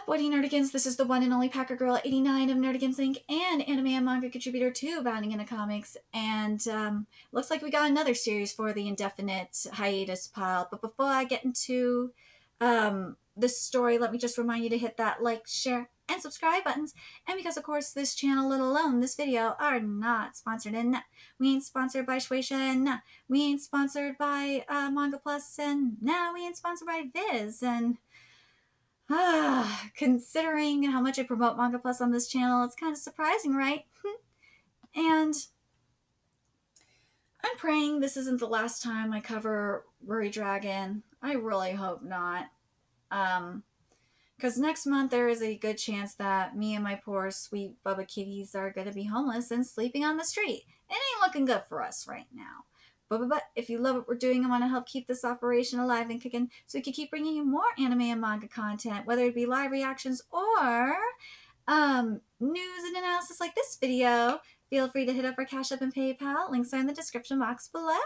up, Woody Nerdigans? This is the one and only Packer Girl 89 of Nerdigans Inc. and anime and manga contributor to Bounding into Comics. And looks like we got another series for the Indefinite Hiatus pile. But before I get into this story, let me just remind you to hit that like, share, and subscribe buttons. And because, of course, this channel, let alone this video, are not sponsored. And we ain't sponsored by Shueisha. And we ain't sponsored by Manga Plus. And we ain't sponsored by Viz. And considering how much I promote Manga Plus on this channel, it's kind of surprising, right? And I'm praying this isn't the last time I cover Ruri Dragon. I really hope not. Because next month there is a good chance that me and my poor sweet Bubba kitties are going to be homeless and sleeping on the street. It ain't looking good for us right now. But if you love what we're doing and want to help keep this operation alive and kicking so we can keep bringing you more anime and manga content, whether it be live reactions or news and analysis like this video, feel free to hit up our Cash App and PayPal. Links are in the description box below.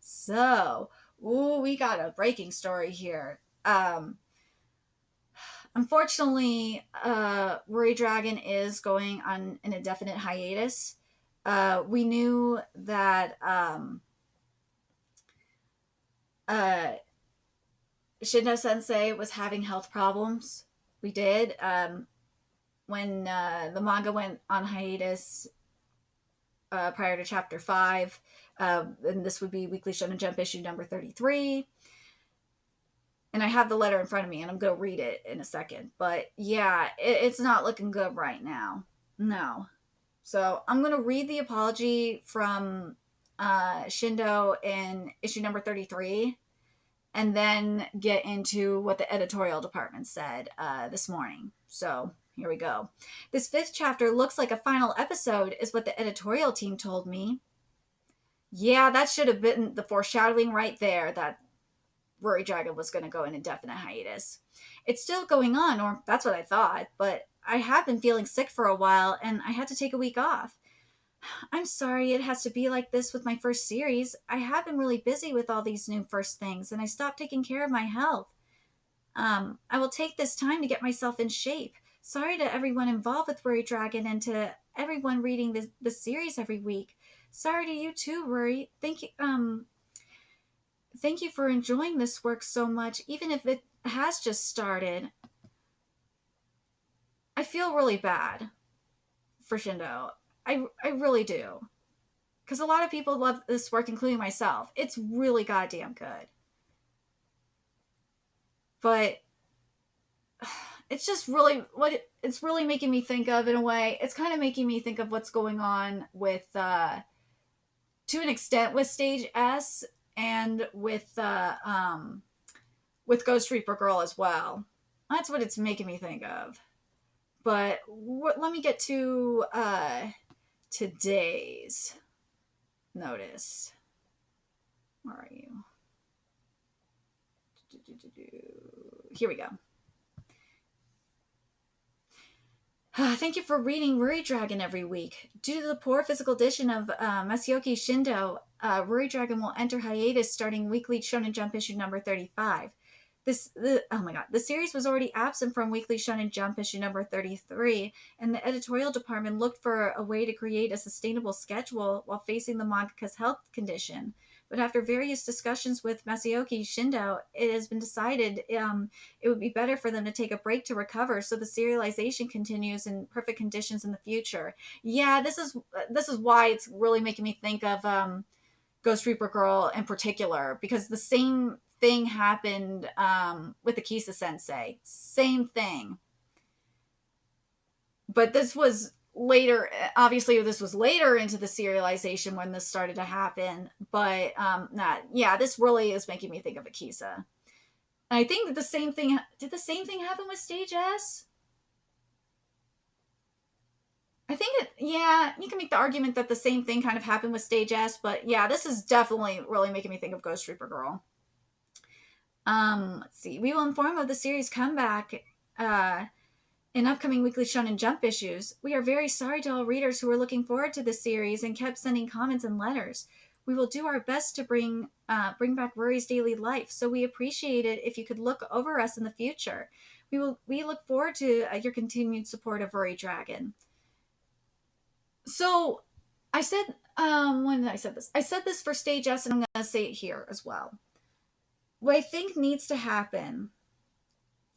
So, we got a breaking story here. Unfortunately, Ruri Dragon is going on an indefinite hiatus. We knew that Shindo Sensei was having health problems. We did. When the manga went on hiatus prior to chapter 5, and this would be Weekly Shonen Jump issue number 33. And I have the letter in front of me, and I'm going to read it in a second. But yeah, it's not looking good right now. No. So I'm going to read the apology from Shindo in issue number 33, and then get into what the editorial department said this morning. So here we go. This 5th chapter looks like a final episode, is what the editorial team told me. Yeah, that should have been the foreshadowing right there, that Ruri Dragon was going to go in indefinite hiatus. It's still going on, or that's what I thought, but I have been feeling sick for a while, and I had to take a week off. I'm sorry it has to be like this with my first series. I have been really busy with all these new first things, and I stopped taking care of my health. I will take this time to get myself in shape. Sorry to everyone involved with Ruri Dragon and to everyone reading the series every week. Sorry to you too, Ruri. Thank you for enjoying this work so much, even if it has just started. I feel really bad for Shindo. I really do. Because a lot of people love this work, including myself. It's really goddamn good. But it's just really it's really making me think of, in a way. It's kind of making me think of what's going on with, to an extent, with Stage S and with Ghost Reaper Girl as well. That's what it's making me think of. But let me get to today's notice. Where are you? Here we go. Thank you for reading Ruri Dragon every week. Due to the poor physical condition of Masaoki Shindo, Ruri Dragon will enter hiatus starting Weekly Shonen Jump issue number 35. The series was already absent from Weekly Shonen Jump issue number 33, and the editorial department looked for a way to create a sustainable schedule while facing the mangaka's health condition. But after various discussions with Masaoki Shindo, it has been decided it would be better for them to take a break to recover, so the serialization continues in perfect conditions in the future. Yeah, this is why it's really making me think of Ghost Reaper Girl in particular, because the same thing happened with Akisa Sensei. Same thing. But this was later. Obviously, this was later into the serialization when this started to happen. But this really is making me think of Akisa. And I think that the same thing did the same thing happen with Stage S? I think you can make the argument that the same thing kind of happened with Stage S, but yeah, this is definitely really making me think of Ghost Reaper Girl. Let's see. We will inform of the series comeback in upcoming Weekly Shonen Jump issues. We are very sorry to all readers who were looking forward to the series and kept sending comments and letters. We will do our best to bring back Ruri's daily life, so we appreciate it if you could look over us in the future. we look forward to your continued support of Ruri Dragon. So I said, when did I said this? I said this for Stage S, and I'm going to say it here as well. What I think needs to happen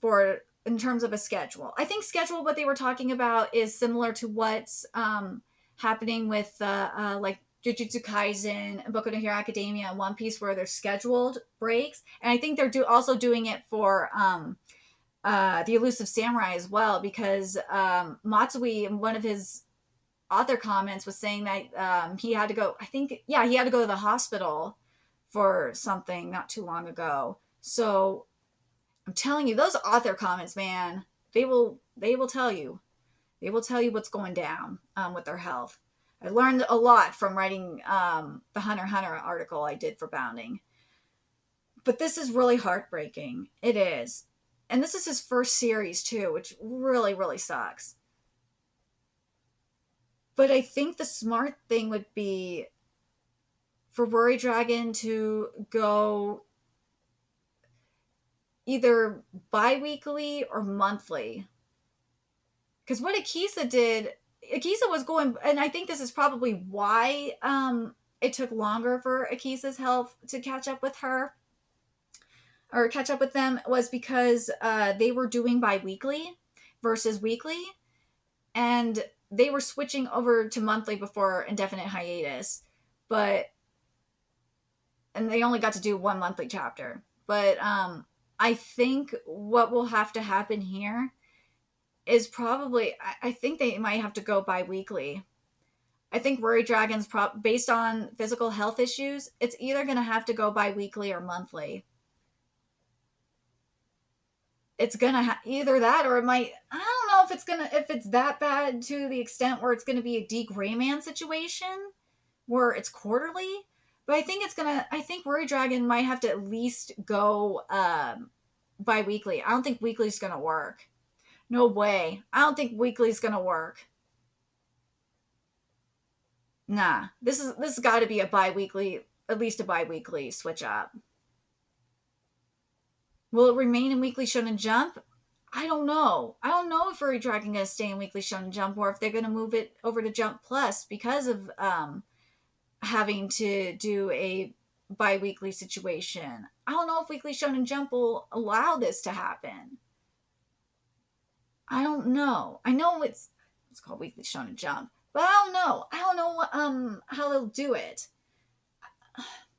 for in terms of a schedule, I think schedule what they were talking about is similar to what's happening with like Jujutsu Kaisen, Boku no Hero Academia, and One Piece, where they're scheduled breaks, and I think they're also doing it for the Elusive Samurai as well, because Matsui, in one of his author comments, was saying that he had to go. I think, yeah, he had to go to the hospital for something not too long ago. So I'm telling you, those author comments, man, they will tell you. They will tell you what's going down with their health. I learned a lot from writing the Hunter x Hunter article I did for Bounding. But this is really heartbreaking. It is. And this is his first series, too, which really, really sucks. But I think the smart thing would be for Ruri Dragon to go either bi-weekly or monthly. Because what Akisa did, Akisa was going, and I think this is probably why it took longer for Akisa's health to catch up with her, or catch up with them, was because they were doing bi-weekly versus weekly, and they were switching over to monthly before Indefinite Hiatus, and they only got to do one monthly chapter. But I think what will have to happen here is probably, I think they might have to go bi-weekly. I think Ruri Dragon's, based on physical health issues, it's either going to have to go bi-weekly or monthly. It's going to either that, or it might, I don't know if it's that bad to the extent where it's going to be a D. Grayman situation where it's quarterly. But I think Ruri Dragon might have to at least go bi-weekly. I don't think weekly's going to work. No way. I don't think weekly's going to work. Nah. This has got to be a bi-weekly, at least a bi-weekly switch up. Will it remain in Weekly Shonen Jump? I don't know. I don't know if Ruri Dragon going to stay in Weekly Shonen Jump, or if they're going to move it over to Jump Plus because of having to do a bi-weekly situation. I don't know if Weekly Shonen Jump will allow this to happen. I don't know. I know it's called Weekly Shonen Jump, but I don't know. I don't know how they'll do it.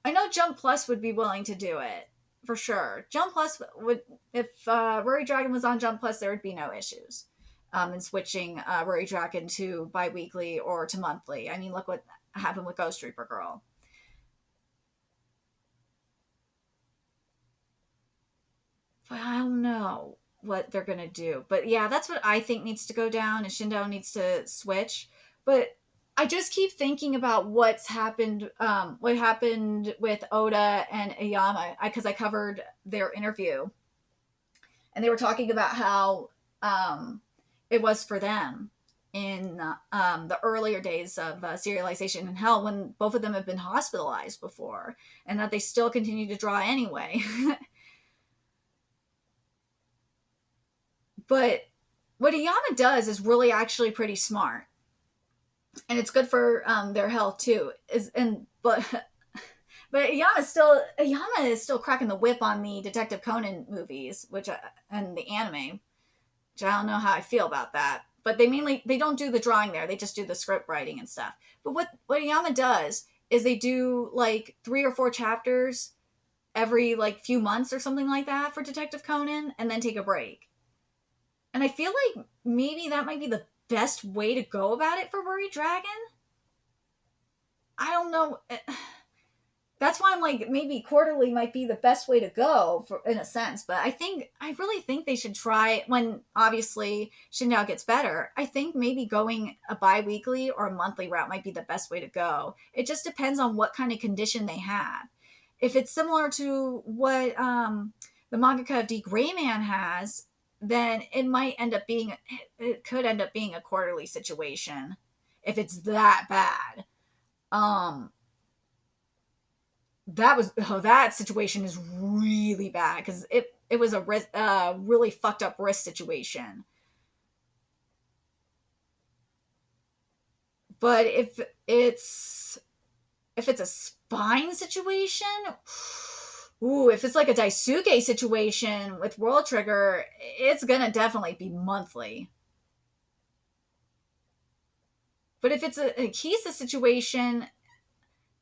I know Jump Plus would be willing to do it for sure. Jump Plus would, if Ruri Dragon was on Jump Plus, there would be no issues in switching Ruri Dragon to bi-weekly or to monthly. I mean, look what happened with Ghost Reaper Girl. But I don't know what they're going to do. But yeah, that's what I think needs to go down, and Shindo needs to switch. But I just keep thinking about what's happened, what happened with Oda and Aoyama, because I covered their interview. And they were talking about how it was for them in the earlier days of serialization in Hell, when both of them have been hospitalized before, and that they still continue to draw anyway. But what Aoyama does is really actually pretty smart, and it's good for their health too. But Aoyama is still cracking the whip on the Detective Conan movies, and the anime, which I don't know how I feel about that. But they don't do the drawing there; they just do the script writing and stuff. But what Aoyama does is they do like 3 or 4 chapters every like few months or something like that for Detective Conan, and then take a break. And I feel like maybe that might be the best way to go about it for Ruri Dragon. I don't know. That's why I'm like, maybe quarterly might be the best way to go, in a sense. But I really think they should try, when obviously Shindo gets better, I think maybe going a bi-weekly or a monthly route might be the best way to go. It just depends on what kind of condition they have. If it's similar to what the mangaka of D. Grayman has, then it could end up being a quarterly situation if it's that bad. That situation is really bad, because it was a really fucked up wrist situation. But if it's a spine situation, ooh, if it's like a Daisuke situation with World Trigger, it's gonna definitely be monthly. But if it's a Kisa situation,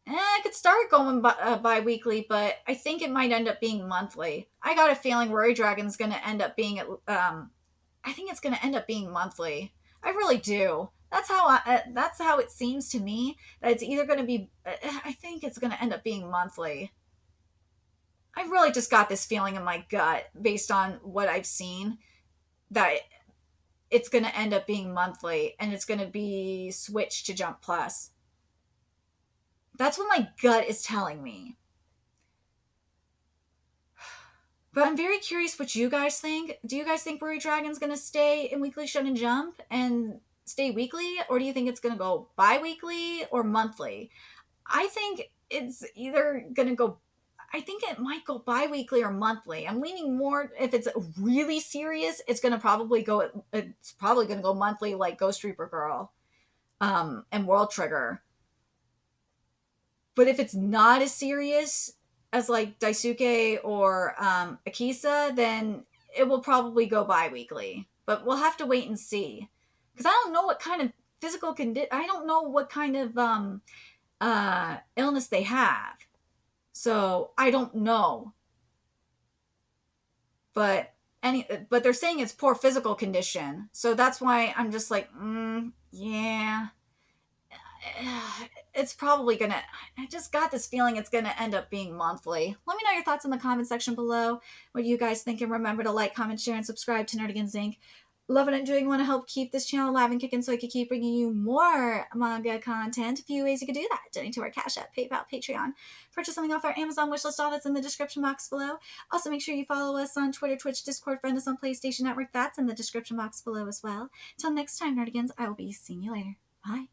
I could start going bi-weekly, but I think it might end up being monthly. I got a feeling Ruri Dragon's going to end up being, I think it's going to end up being monthly. I really do. That's how it seems to me. That it's either going to be, I think it's going to end up being monthly. I really just got this feeling in my gut based on what I've seen that it's going to end up being monthly and it's going to be switched to Jump Plus. That's what my gut is telling me. But I'm very curious what you guys think. Do you guys think Ruri Dragon's going to stay in Weekly Shonen Jump and stay weekly? Or do you think it's going to go bi-weekly or monthly? I think it's either going to go... I think it might go bi-weekly or monthly. I'm leaning more... If it's really serious, it's probably going to go monthly like Ghost Reaper Girl and World Trigger. But if it's not as serious as like Daisuke or Akisa, then it will probably go bi-weekly. But we'll have to wait and see. Because I don't know what kind of physical condition... I don't know what kind of illness they have. So I don't know. But they're saying it's poor physical condition. So that's why I'm just like, yeah. It's probably gonna... I just got this feeling it's gonna end up being monthly. Let me know your thoughts in the comment section below. What you guys think, and remember to like, comment, share, and subscribe to Nerdigans Inc. Love and enjoying, want to help keep this channel alive and kicking so I can keep bringing you more manga content. A few ways you can do that: donate to our Cash App, PayPal, Patreon, purchase something off our Amazon wishlist, all that's in the description box below. Also, make sure you follow us on Twitter, Twitch, Discord, friend us on PlayStation Network. That's in the description box below as well. Till next time, Nerdigans, I will be seeing you later. Bye.